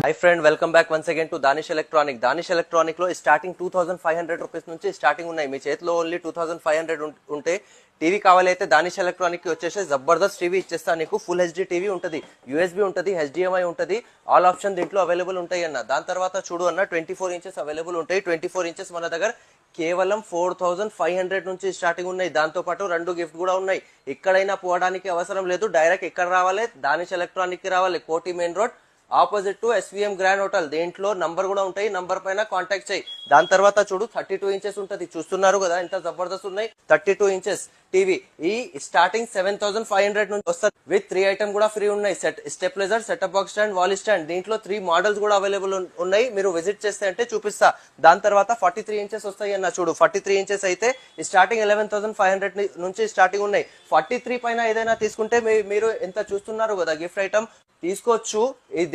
High friend, welcome back once again to Danish electronic. Danish electronic లో starting 2500 rupees నుంచి starting ఉన్నాయి. మీ చేతిలో ఓన్లీ 2500 ఉంటే టీవీ కావాలైతే దానిష్ ఎలక్ట్రానిక్ కి వచ్చేసి జబర్దస్త్ టీవీ ఇచ్చేస్తా. నీకు ఫుల్ హెచ్డి టీవీ ఉంటుంది, యూఎస్బీ ఉంటుంది, హెచ్డిఎంఐ ఉంటుంది, ఆల్ ఆప్షన్ దీంట్లో అవైలబుల్ ఉంటాయి అన్న. దాని తర్వాత చూడు అన్న 24 ఇంచెస్ అవైలబుల్ ఉంటాయి. 24 ఇంచెస్ మన దగ్గర కేవలం 4500 నుంచి స్టార్టింగ్ ఉన్నాయి. దాంతో పాటు 2 గిఫ్ట్ కూడా ఉన్నాయి. ఎక్కడైనా పోవడానికి అవసరం లేదు, డైరెక్ట్ ఎక్కడ రావాలి, దానిష్ ఎలక్ట్రానిక్ కి రావాలి. కోటి main road opposite to SVM grand hotel. దేంట్లో నంబర్ కూడా ఉంటాయి, నంబర్ పైన కాంటాక్ట్ చేయి. దాని తర్వాత చూడు 32 ఇంచెస్ ఉంటుంది. చూస్తున్నారు కదా ఎంత జబర్దస్త్ ఉన్నాయి. 32 ఇంచెస్ టీవీ ఈ స్టార్టింగ్ 7500 నుంచి వస్తుంది. విత్ 3 ఐటమ్ కూడా ఫ్రీ ఉన్నాయి. Stabiliser, setup box stand, wall stand. దీంట్లో 3 మోడల్స్ కూడా అవైలబుల్ ఉన్నాయి. మీరు విజిట్ చేస్తే అంటే చూపిస్తా. దాని తర్వాత 43 ఇంచెస్ వస్తాయి అన్న. చూడు 43 ఇంచెస్ అయితే స్టార్టింగ్ 11500 నుంచి స్టార్టింగ్ ఉన్నాయి. 43 పైన ఏదైనా తీసుకుంటే మీరు ఎంత చూస్తున్నారు కదా గిఫ్ట్ ఐటమ్ తీసుకోవచ్చు.